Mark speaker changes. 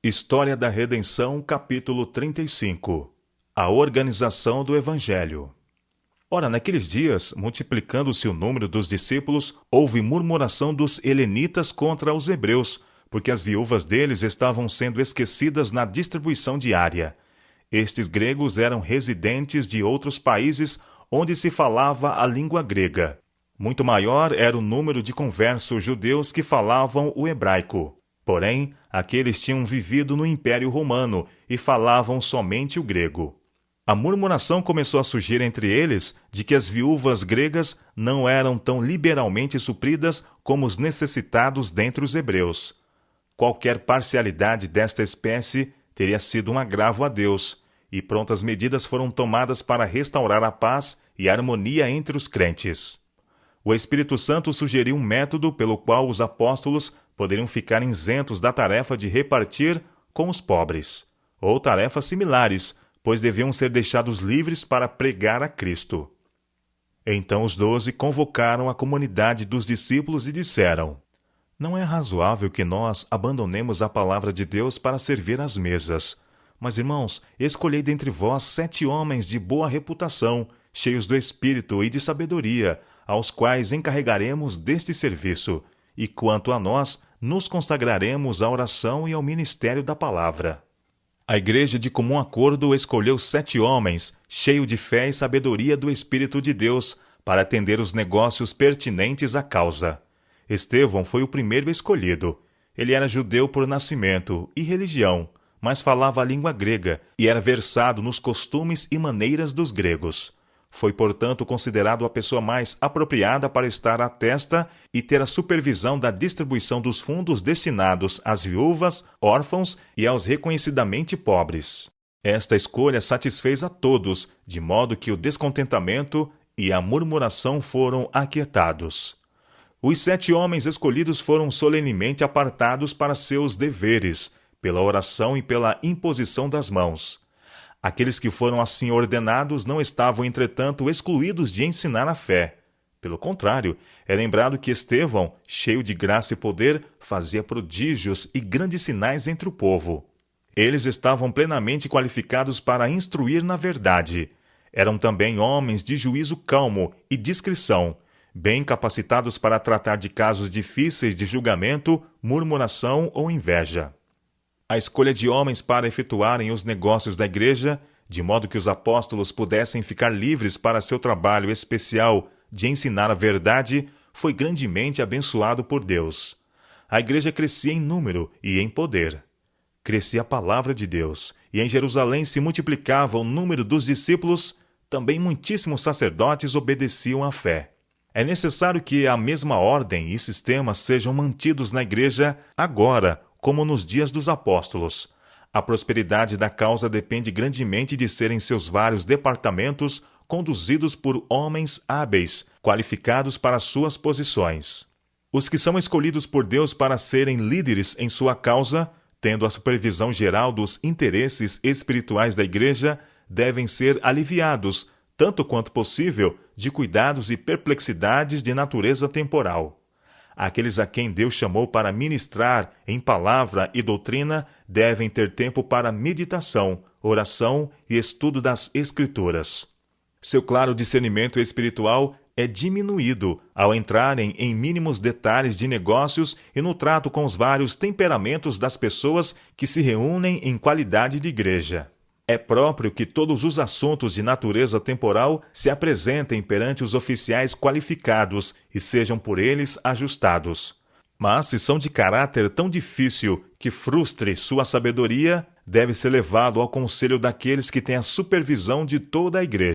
Speaker 1: História da Redenção, capítulo 35. A organização do Evangelho. Ora, naqueles dias, multiplicando-se o número dos discípulos, houve murmuração dos helenitas contra os hebreus, porque as viúvas deles estavam sendo esquecidas na distribuição diária. Estes gregos eram residentes de outros países onde se falava a língua grega. Muito maior era o número de conversos judeus que falavam o hebraico. Porém, aqueles tinham vivido no Império Romano e falavam somente o grego. A murmuração começou a surgir entre eles de que as viúvas gregas não eram tão liberalmente supridas como os necessitados dentre os hebreus. Qualquer parcialidade desta espécie teria sido um agravo a Deus, e prontas medidas foram tomadas para restaurar a paz e a harmonia entre os crentes. O Espírito Santo sugeriu um método pelo qual os apóstolos poderiam ficar isentos da tarefa de repartir com os pobres, ou tarefas similares, pois deviam ser deixados livres para pregar a Cristo. Então os 12 convocaram a comunidade dos discípulos e disseram: Não é razoável que nós abandonemos a palavra de Deus para servir às mesas. Mas, irmãos, escolhei dentre vós 7 homens de boa reputação, cheios do Espírito e de sabedoria, aos quais encarregaremos deste serviço. E quanto a nós, nos consagraremos à oração e ao ministério da palavra. A igreja de comum acordo escolheu 7 homens, cheios de fé e sabedoria do Espírito de Deus, para atender os negócios pertinentes à causa. Estevão foi o primeiro escolhido. Ele era judeu por nascimento e religião, mas falava a língua grega e era versado nos costumes e maneiras dos gregos. Foi, portanto, considerado a pessoa mais apropriada para estar à testa e ter a supervisão da distribuição dos fundos destinados às viúvas, órfãos e aos reconhecidamente pobres. Esta escolha satisfez a todos, de modo que o descontentamento e a murmuração foram aquietados. Os 7 homens escolhidos foram solenemente apartados para seus deveres, pela oração e pela imposição das mãos. Aqueles que foram assim ordenados não estavam, entretanto, excluídos de ensinar a fé. Pelo contrário, é lembrado que Estevão, cheio de graça e poder, fazia prodígios e grandes sinais entre o povo. Eles estavam plenamente qualificados para instruir na verdade. Eram também homens de juízo calmo e discrição, bem capacitados para tratar de casos difíceis de julgamento, murmuração ou inveja. A escolha de homens para efetuarem os negócios da igreja, de modo que os apóstolos pudessem ficar livres para seu trabalho especial de ensinar a verdade, foi grandemente abençoado por Deus. A igreja crescia em número e em poder. Crescia a palavra de Deus, e em Jerusalém se multiplicava o número dos discípulos, também muitíssimos sacerdotes obedeciam à fé. É necessário que a mesma ordem e sistema sejam mantidos na igreja agora, como nos dias dos apóstolos. A prosperidade da causa depende grandemente de serem seus vários departamentos conduzidos por homens hábeis, qualificados para suas posições. Os que são escolhidos por Deus para serem líderes em sua causa, tendo a supervisão geral dos interesses espirituais da igreja, devem ser aliviados, tanto quanto possível, de cuidados e perplexidades de natureza temporal. Aqueles a quem Deus chamou para ministrar em palavra e doutrina devem ter tempo para meditação, oração e estudo das Escrituras. Seu claro discernimento espiritual é diminuído ao entrarem em mínimos detalhes de negócios e no trato com os vários temperamentos das pessoas que se reúnem em qualidade de igreja. É próprio que todos os assuntos de natureza temporal se apresentem perante os oficiais qualificados e sejam por eles ajustados. Mas, se são de caráter tão difícil que frustre sua sabedoria, deve ser levado ao conselho daqueles que têm a supervisão de toda a igreja.